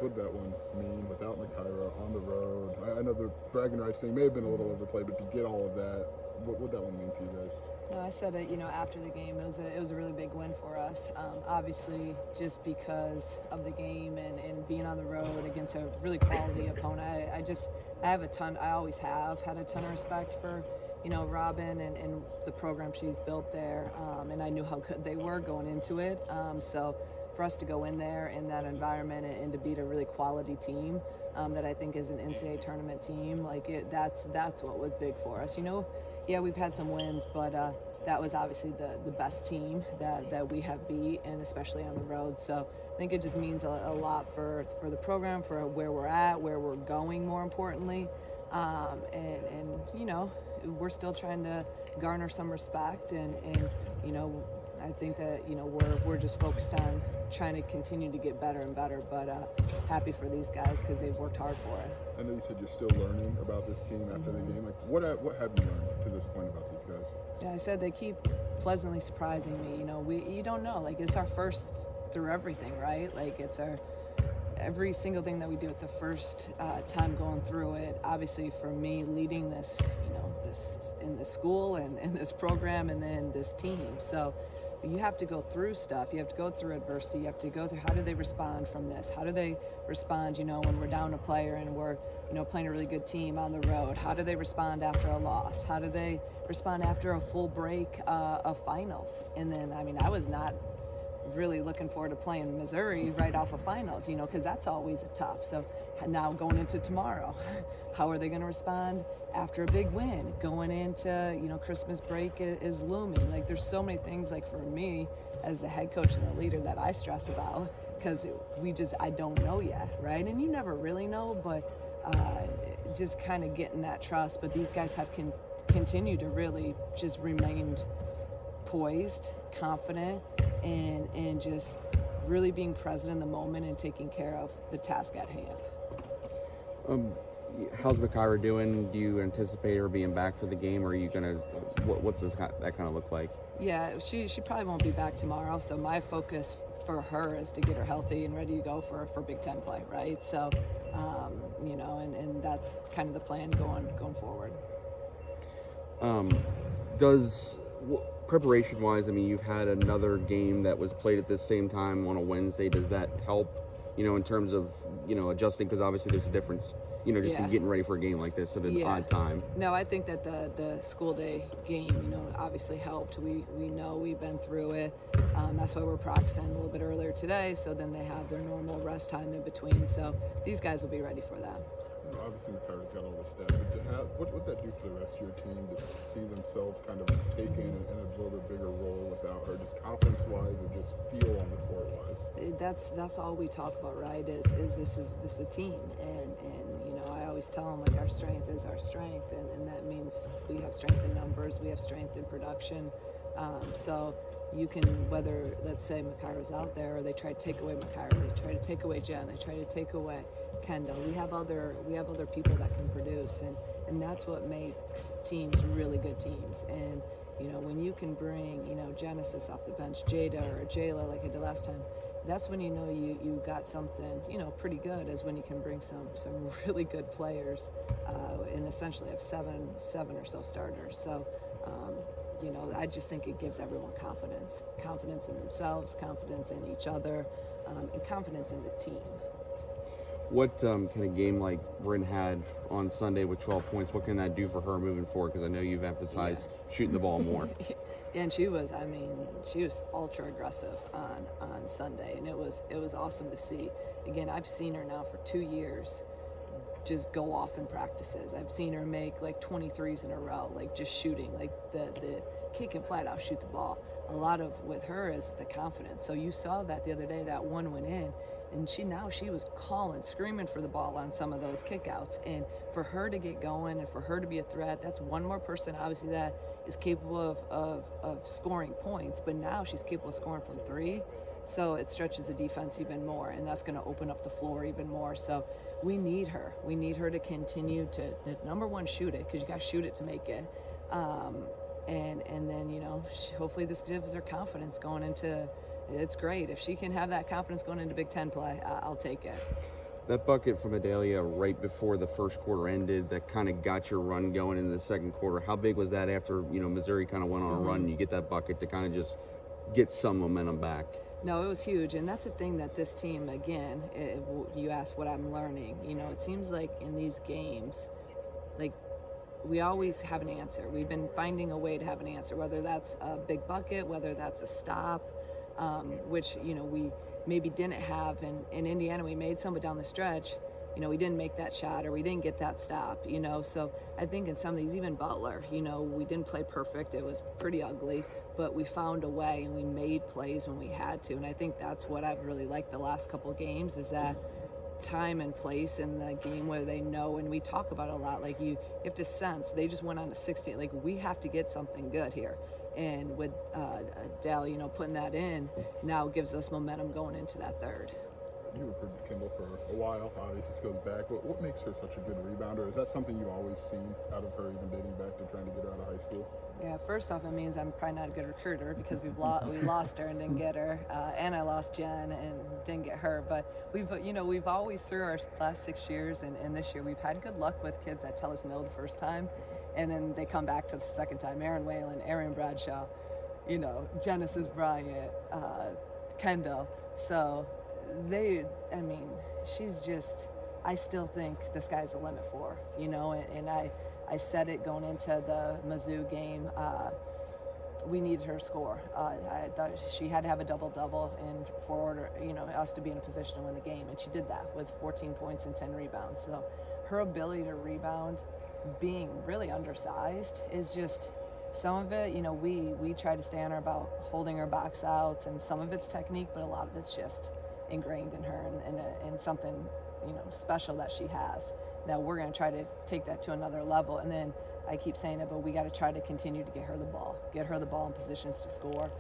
would that one mean without Makaira on the road? I know the bragging rights thing may have been a little overplayed, but to get all of that, what would that one mean for you guys? No, I said it, after the game, it was a really big win for us. Obviously, just because of the game and being on the road against a really quality opponent. I always have had a ton of respect for, Robin and the program she's built there. And I knew how good they were going into it. So for us to go in there in that environment and to beat a really quality team that I think is an NCAA tournament team, that's what was big for us. Yeah, we've had some wins, but that was obviously the best team that we have beat, and especially on the road. So I think it just means a lot for the program, for where we're at, where we're going, more importantly. We're still trying to garner some respect, and I think that we're just focused on trying to continue to get better and better, but happy for these guys because they've worked hard for it. I know you said you're still learning about this team after the game. What have you learned to this point about these guys? Yeah, I said they keep pleasantly surprising me. You don't know. It's our first through everything, right? It's our every single thing that we do. It's a first time going through it. Obviously, for me, leading this, this in this school and in this program, and then this team. So you have to go through stuff. You have to go through adversity. You have to go through how do they respond from this? How do they respond, when we're down a player and we're, playing a really good team on the road? How do they respond after a loss? How do they respond after a full break of finals? And then, I was not really looking forward to playing Missouri right off of finals, because that's always tough. So now going into tomorrow, how are they going to respond after a big win? Going into, Christmas break is looming. There's so many things, for me as the head coach and the leader, that I stress about, because I don't know yet, right? And you never really know, but just kind of getting that trust. But these guys have continued to really just remained poised, confident, and just really being present in the moment and taking care of the task at hand. How's Makaira doing? Do you anticipate her being back for the game, or are you gonna? What's that kind of look like? Yeah, she probably won't be back tomorrow. So my focus for her is to get her healthy and ready to go for Big Ten play, right? So, and that's kind of the plan going forward. Preparation-wise, you've had another game that was played at the same time on a Wednesday. Does that help, in terms of, adjusting? Because obviously there's a difference, in getting ready for a game like this at an odd time. No, I think that the school day game, obviously helped. We know we've been through it. That's why we're practicing a little bit earlier today, so then they have their normal rest time in between. So these guys will be ready for that. Obviously, Makaira's got all the stats, but what would that do for the rest of your team to see themselves kind of take in and absorb a bigger role without her, just confidence-wise or just feel on the court-wise? That's all we talk about, right? Is this a team, and I always tell them our strength is our strength, and that means we have strength in numbers, we have strength in production. So you can, whether let's say Makaira's out there, or they try to take away Makaira, they try to take away Jen, they try to take away Kendall. We have other people that can produce, and that's what makes teams really good teams. And when you can bring Genesis off the bench, Jada or Jayla like I did last time, that's when you got something pretty good, is when you can bring some really good players and essentially have seven or so starters. So I just think it gives everyone confidence in themselves, confidence in each other, and confidence in the team. What kind of game like Bryn had on Sunday with 12 points, what can that do for her moving forward? Because I know you've emphasized shooting the ball more. Yeah, and she was ultra aggressive on Sunday, and it was awesome to see. Again, I've seen her now for 2 years just go off in practices. I've seen her make 23s in a row, just shooting, the kick and flat out shoot the ball. A lot of with her is the confidence. So you saw that the other day, that one went in, and she was calling, screaming for the ball on some of those kickouts. And for her to get going and for her to be a threat, that's one more person obviously that is capable of scoring points, but now she's capable of scoring from three. So it stretches the defense even more, and that's going to open up the floor even more. So we need her. We need her to continue to, number one, shoot it, because you got to shoot it to make it. And then, hopefully this gives her confidence going into, it's great. If she can have that confidence going into Big Ten play, I'll take it. That bucket from Adalia right before the first quarter ended, that kind of got your run going into the second quarter. How big was that after, Missouri kind of went on a run? You get that bucket to kind of just get some momentum back. No, it was huge, and that's the thing that this team, again, you asked what I'm learning. It seems like in these games, like, we always have an answer. We've been finding a way to have an answer, whether that's a big bucket, whether that's a stop, which, we maybe didn't have. In Indiana, we made some, but down the stretch, we didn't make that shot or we didn't get that stop, So I think in some of these, even Butler, we didn't play perfect. It was pretty ugly, but we found a way and we made plays when we had to. And I think that's what I've really liked the last couple of games, is that time and place in the game where they know, and we talk about it a lot, like you have to sense they just went on a 16, like we have to get something good here. And with Dell, putting that in now gives us momentum going into that third. You recruited Kendall for a while. Obviously, this goes back. What makes her such a good rebounder? Is that something you've always seen out of her, even dating back to trying to get her out of high school? Yeah, first off, it means I'm probably not a good recruiter because we lost her and didn't get her, and I lost Jen and didn't get her. But we've always, through our last 6 years and this year, we've had good luck with kids that tell us no the first time, and then they come back to the second time. Aaron Whalen, Aaron Bradshaw, Genesis Bryant, Kendall. So she's just, I still think the sky's the limit for her, and I said it going into the Mizzou game. We needed her to score. I thought she had to have a double-double in order, us to be in a position to win the game, and she did that with 14 points and 10 rebounds. So her ability to rebound, being really undersized, is just, some of it, we try to stay on her about holding her box outs, and some of it's technique, but a lot of it's just ingrained in her and something special that she has. Now we're going to try to take that to another level, and then I keep saying it, but we got to try to continue to get her the ball in positions to score,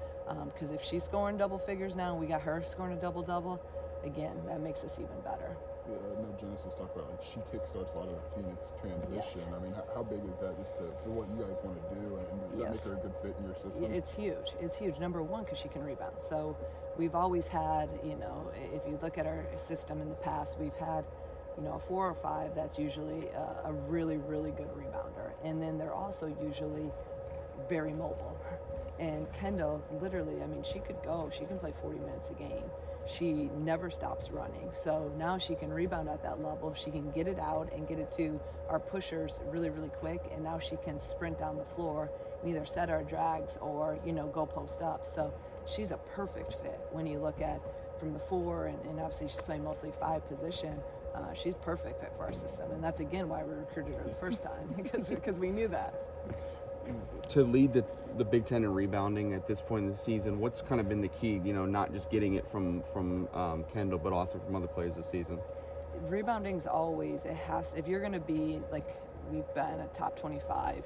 because if she's scoring double figures now and we got her scoring a double-double, again, that makes us even better. Yeah, I know Genesis talked about, like, she kickstarts a lot of the Phoenix transition. Yes. How big is that just for what you guys want to do, and does that make her a good fit in your system? It's huge. Number one, because she can rebound. So we've always had, if you look at our system in the past, we've had, a 4 or 5 that's usually a really, really good rebounder. And then they're also usually very mobile. And Kendall, literally, she can play 40 minutes a game. She never stops running. So now she can rebound at that level. She can get it out and get it to our pushers really, really quick. And now she can sprint down the floor and either set our drags or, go post up. So she's a perfect fit when you look at from the 4, and obviously she's playing mostly 5 position. She's perfect fit for our system. And that's, again, why we recruited her the first time, because we knew that. To lead the Big Ten in rebounding at this point in the season, what's kind of been the key, not just getting it from Kendall, but also from other players this season? Rebounding's always, if you're going to be, like, we've been a top 25,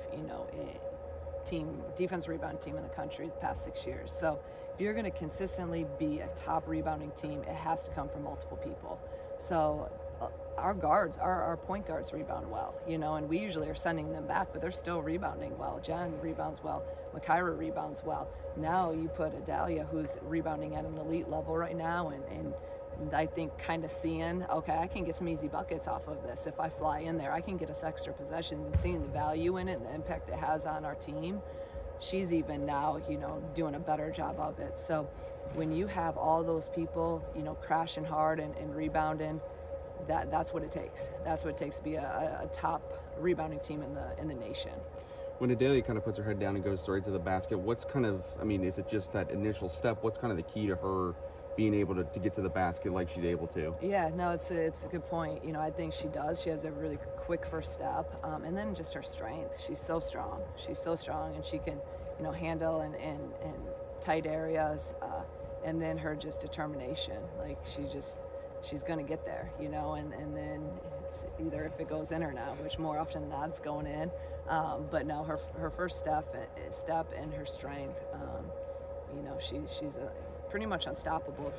defense rebound team in the country the past 6 years. So if you're going to consistently be a top rebounding team, it has to come from multiple people. So our point guards rebound well, and we usually are sending them back, but they're still rebounding well. Jen rebounds well. Makira rebounds well. Now you put Adalia, who's rebounding at an elite level right now, and I think kind of seeing, okay, I can get some easy buckets off of this. If I fly in there, I can get us extra possessions, and seeing the value in it and the impact it has on our team. She's even now, doing a better job of it. So when you have all those people, crashing hard and rebounding, that's what it takes. That's what it takes to be a top rebounding team in the nation. When Adalia kind of puts her head down and goes straight to the basket, what's kind of, is it just that initial step? What's kind of the key to her being able to get to the basket like she's able to? Yeah, no, it's a good point. I think she does. She has a really quick first step, and then just her strength. She's so strong, and she can, handle and tight areas, and then her just determination. Like, she's going to get there, and then it's either if it goes in or not, which more often than not it's going in. But no, her first step and her strength, she's pretty much unstoppable,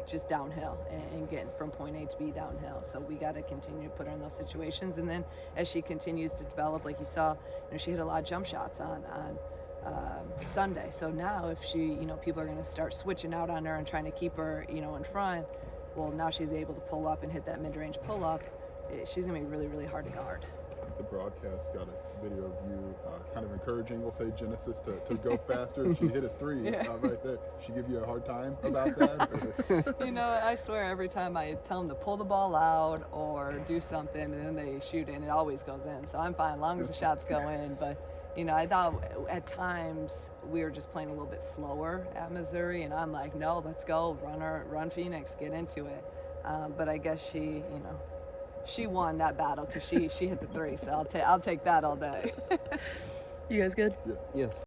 just downhill and getting from point A to B downhill. So we got to continue to put her in those situations. And then as she continues to develop, like you saw, she hit a lot of jump shots on Sunday. So now if she, people are going to start switching out on her and trying to keep her, in front, well, now she's able to pull up and hit that mid-range pull-up. She's going to be really, really hard to guard. The broadcast got a video of you kind of encouraging, we'll say, Genesis to go faster. She hit a 3 right there. She give you a hard time about that? You know, I swear every time I tell them to pull the ball out or do something and then they shoot it, it always goes in. So I'm fine as long as the shots go in. But, you know, I thought at times we were just playing a little bit slower at Missouri. And I'm like, no, let's go. Run Phoenix, get into it. But I guess she won that battle because she hit the 3, so I'll take that all day. You guys good? Yeah. Yes.